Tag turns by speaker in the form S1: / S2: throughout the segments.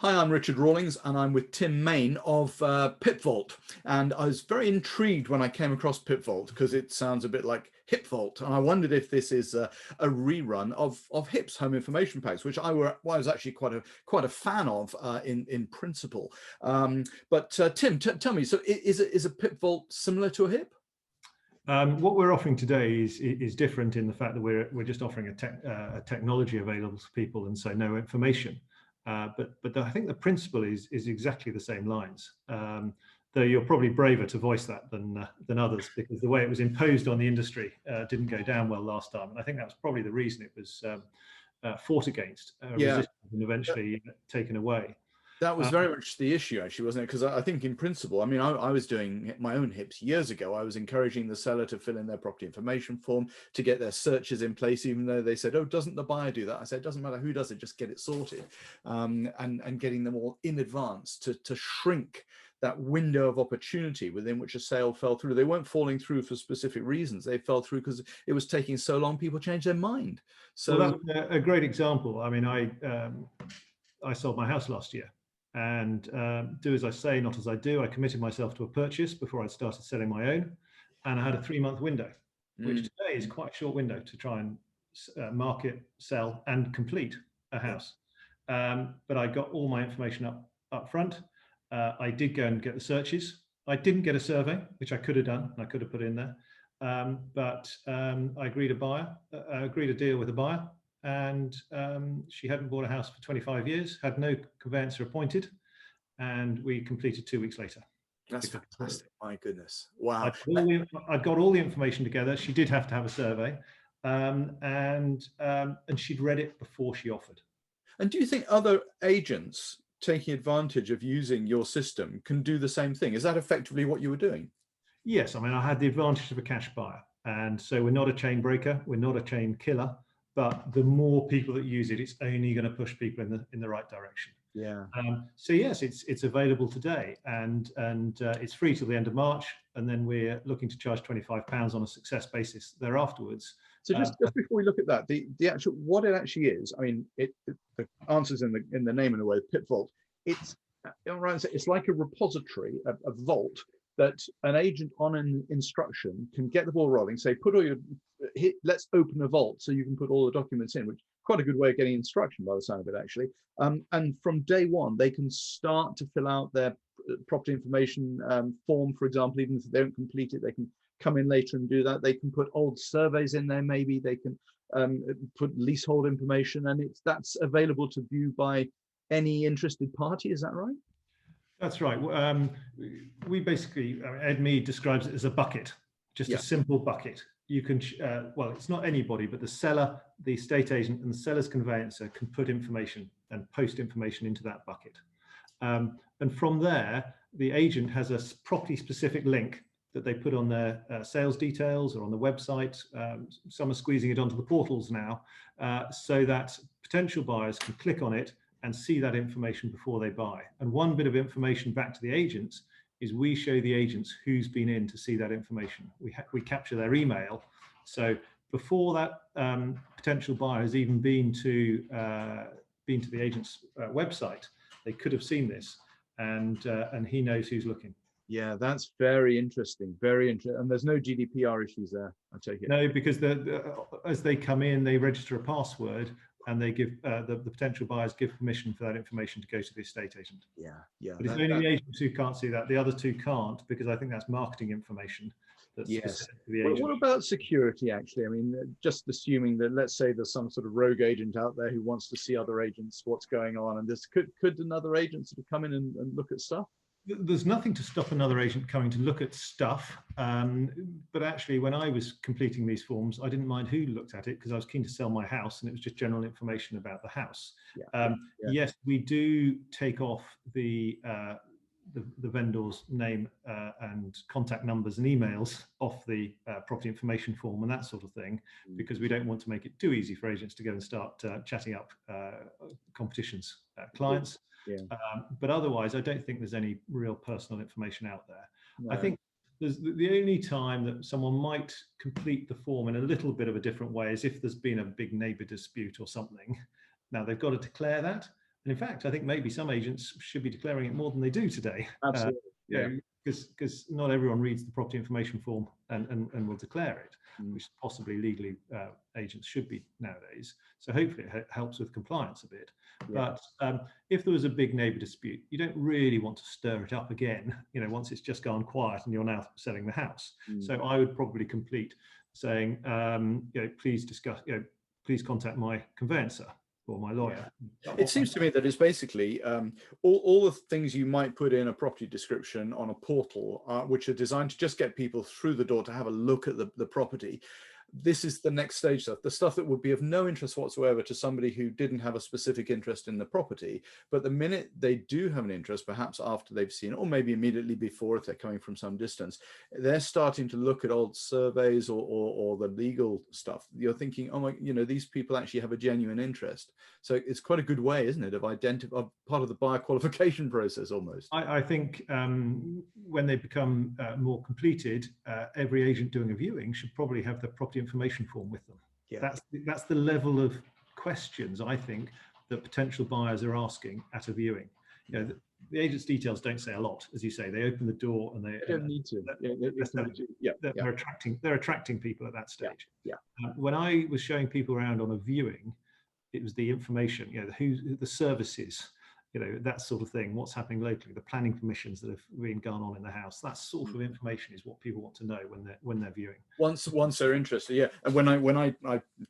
S1: Hi, I'm Richard Rawlings, and I'm with Tim Main of PIP Vault. And I was very intrigued when I came across PIP Vault because it sounds a bit like Hip Vault, and I wondered if this is a rerun of HIP's home information packs, which I was actually quite a fan of in principle. But Tim, tell me, so is a PIP Vault similar to a HIP?
S2: What we're offering today is different in the fact that we're just offering a technology available to people, and so no information. But I think the principle is exactly the same lines. Though you're probably braver to voice that than others, because the way it was imposed on the industry didn't go down well last time, and I think that was probably the reason it was fought against, resisted, and eventually taken away.
S1: That was very much the issue, actually, wasn't it? Because I think in principle, I mean, I was doing my own HIPs years ago. I was encouraging the seller to fill in their property information form, to get their searches in place, even though they said, oh, doesn't the buyer do that? I said, it doesn't matter who does it, just get it sorted. And getting them all in advance to shrink that window of opportunity within which a sale fell through. They weren't falling through for specific reasons. They fell through because it was taking so long, people changed their mind. So
S2: well, that's a great example. I mean, I sold my house last year. And do as I say, not as I do. I committed myself to a purchase before I started selling my own, and I had a 3-month window, which today is quite a short window to try and market, sell, and complete a house. But I got all my information up front. I did go and get the searches. I didn't get a survey, which I could have done, and I could have put in there. But I agreed a deal with a buyer. And she hadn't bought a house for 25 years, had no conveyancer appointed, and we completed 2 weeks later.
S1: That's fantastic. My goodness. Wow.
S2: I'd got all the information together. She did have to have a survey, and she'd read it before she offered.
S1: And do you think other agents taking advantage of using your system can do the same thing? Is that effectively what you were doing?
S2: Yes. I mean, I had the advantage of a cash buyer, and so we're not a chain breaker. We're not a chain killer. But the more people that use it, it's only going to push people in the right direction.
S1: Yeah.
S2: So yes, it's available today, and it's free till the end of March, and then we're looking to charge £25 on a success basis thereafter.
S1: So just before we look at that, the actual what it actually is, I mean, the answer's in the name in a way. PIP Vault. It's like a repository, a vault that an agent on an instruction can get the ball rolling, say, let's open a vault so you can put all the documents in, which is quite a good way of getting instruction by the sound of it, actually. And from day one, they can start to fill out their property information form, for example. Even if they don't complete it, they can come in later and do that. They can put old surveys in there, maybe. They can put leasehold information, and that's available to view by any interested party. Is that right?
S2: That's right. We basically, Ed Mead describes it as a bucket, just a simple bucket. You can, well, it's not anybody, but the seller, the estate agent, and the seller's conveyancer can put information and post information into that bucket. And from there, the agent has a property-specific link that they put on their sales details or on the website. Some are squeezing it onto the portals now, so that potential buyers can click on it and see that information before they buy. And one bit of information back to the agents is we show the agents who's been in to see that information. We capture their email. So before that potential buyer has even been to the agent's website, they could have seen this, and he knows who's looking.
S1: Yeah, that's very interesting. Very interesting. And there's no GDPR issues there, I take it.
S2: No, because as they come in, they register a password, and they give the potential buyers give permission for that information to go to the estate agent.
S1: Yeah.
S2: But it's only the agents who can't see that. The other two can't, because I think that's marketing information. That's specific to the agent.
S1: What about security, actually? I mean, just assuming that, let's say there's some sort of rogue agent out there who wants to see other agents, what's going on, and this could another agent sort of come in and look at stuff?
S2: There's nothing to stop another agent coming to look at stuff, but actually when I was completing these forms, I didn't mind who looked at it, because I was keen to sell my house and it was just general information about the house. Yes, we do take off the vendor's name and contact numbers and emails off the property information form and that sort of thing, because we don't want to make it too easy for agents to go and start chatting up competition's clients. But otherwise, I don't think there's any real personal information out there. No. I think there's the only time that someone might complete the form in a little bit of a different way is if there's been a big neighbour dispute or something. Now, they've got to declare that, And in fact, I think maybe some agents should be declaring it more than they do today.
S1: Absolutely. Yeah.
S2: Because not everyone reads the property information form and will declare it,
S1: Mm.
S2: which possibly legally agents should be nowadays. So hopefully it helps with compliance a bit.
S1: Yeah.
S2: But if there was a big neighbour dispute, you don't really want to stir it up again, once it's just gone quiet and you're now selling the house.
S1: Mm.
S2: So I would probably complete saying, please discuss, please contact my conveyancer or my lawyer.
S1: Yeah. It seems to me that it's basically all the things you might put in a property description on a portal, which are designed to just get people through the door to have a look at the property. This is the next stage stuff, the stuff that would be of no interest whatsoever to somebody who didn't have a specific interest in the property. But the minute they do have an interest, perhaps after they've seen it, or maybe immediately before if they're coming from some distance, they're starting to look at old surveys or the legal stuff. You're thinking, oh my, these people actually have a genuine interest. So it's quite a good way, isn't it, of identifying part of the buyer qualification process almost.
S2: I think when they become more completed, every agent doing a viewing should probably have the property information form with them. Yeah. That's the level of questions I think that potential buyers are asking at a viewing. The agent's details don't say a lot, as you say. They open the door and they
S1: don't need to.
S2: They're attracting people at that stage.
S1: Yeah.
S2: When I was showing people around on a viewing, it was the information, who the services, that sort of thing, what's happening locally, the planning permissions that have been gone on in the house. That sort of information is what people want to know when they're viewing.
S1: Once they're interested, yeah. And when I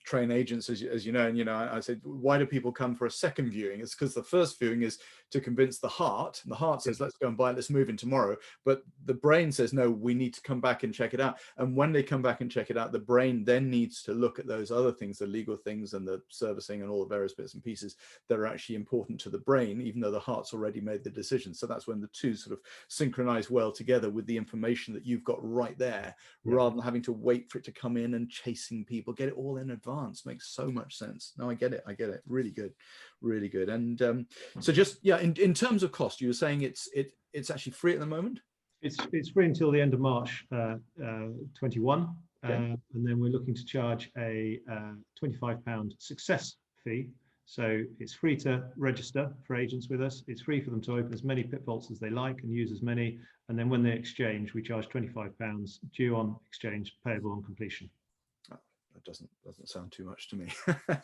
S1: train agents, as you know, and I said, why do people come for a second viewing? It's because the first viewing is to convince the heart. And the heart says, let's go and buy it, let's move in tomorrow. But the brain says, no, we need to come back and check it out. And when they come back and check it out, the brain then needs to look at those other things, the legal things and the servicing and all the various bits and pieces that are actually important to the brain, even though the heart's already made the decision. So that's when the two sort of synchronize well together with the information that you've got right there, rather than having to wait for it to come in and chasing people. Get it all in advance makes so much sense. No, I get it. Really good, really good. And so just in terms of cost, you were saying it's actually free at the moment.
S2: It's free until the end of March 21,
S1: okay.
S2: And then we're looking to charge a £25 success fee. So it's free to register for agents with us. It's free for them to open as many PIP vaults as they like and use as many. And then when they exchange, we charge £25 due on exchange, payable on completion.
S1: Oh, that doesn't sound too much to me.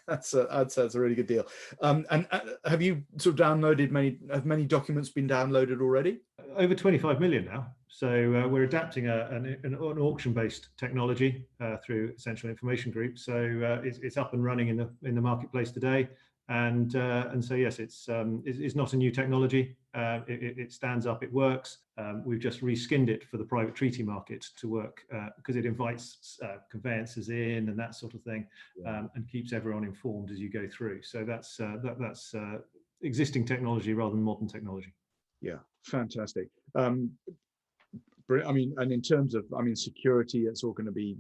S1: I'd say that's a really good deal. And have you sort of downloaded have many documents been downloaded already?
S2: Over 25 million now. So we're adapting an auction-based technology through Essential Information Group. So it's up and running in the marketplace today. And so yes, it's not a new technology. It stands up, it works. We've just reskinned it for the private treaty market to work because it invites conveyancers in and that sort of thing, and keeps everyone informed as you go through. So that's existing technology rather than modern technology.
S1: Yeah, fantastic. I mean, and in terms of, security, it's all going to be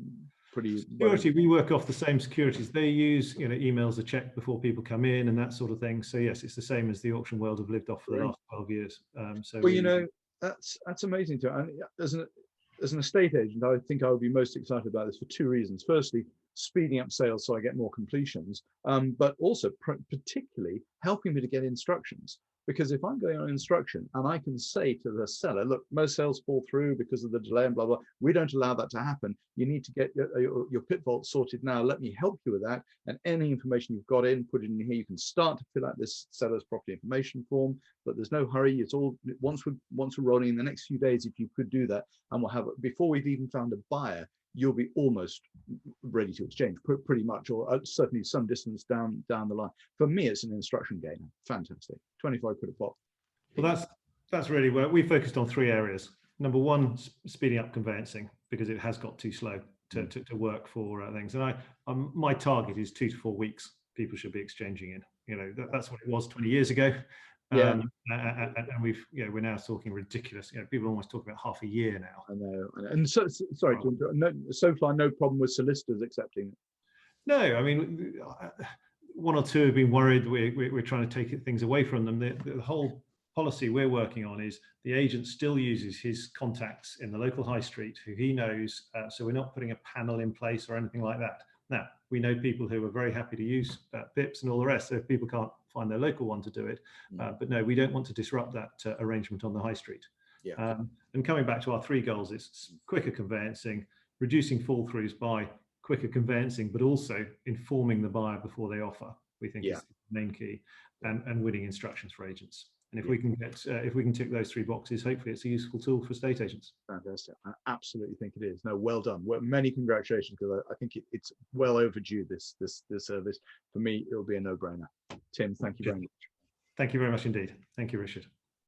S1: pretty.
S2: Security, we work off the same securities they use. Emails are checked before people come in and that sort of thing. So yes, it's the same as the auction world have lived off for the last 12 years.
S1: Well, that's amazing too. And as an estate agent, I think I would be most excited about this for two reasons. Firstly, speeding up sales so I get more completions, but also particularly helping me to get instructions. Because if I'm going on instruction and I can say to the seller, look, most sales fall through because of the delay and blah, blah, we don't allow that to happen. You need to get your PIP Vault sorted now. Let me help you with that. And any information you've got in, put it in here. You can start to fill out this seller's property information form, but there's no hurry. It's all, once we're rolling in the next few days, if you could do that, and we'll have, before we've even found a buyer, you'll be almost ready to exchange, pretty much, or certainly some distance down the line. For me, it's an instruction game. Fantastic. 25 quid a pop.
S2: Well, that's really where we focused on three areas. Number one, speeding up conveyancing, because it has got too slow to work for things. And my target is 2 to 4 weeks. People should be exchanging in. That's what it was 20 years ago.
S1: Yeah.
S2: And we're now talking ridiculous. People almost talk about half a year now.
S1: I know. And so, sorry to interrupt. So far, no problem with solicitors accepting it.
S2: No, I mean, one or two have been worried. We're trying to take things away from them. The whole policy we're working on is the agent still uses his contacts in the local high street who he knows. So we're not putting a panel in place or anything like that. Now, we know people who are very happy to use PIPs and all the rest. So if people can't find their local one to do it. But no, we don't want to disrupt that arrangement on the high street.
S1: Yeah.
S2: And coming back to our 3 goals, it's quicker conveyancing, reducing fall throughs by quicker conveyancing, but also informing the buyer before they offer, we think is the main key, and winning instructions for agents. And if we can get, if we can tick those 3 boxes, hopefully it's a useful tool for estate agents.
S1: Fantastic. I absolutely think it is. No, well done. Well, many congratulations, because I think it's well overdue, this service. For me, it will be a no-brainer. Tim, thank you very much.
S2: Thank you very much indeed. Thank you, Richard.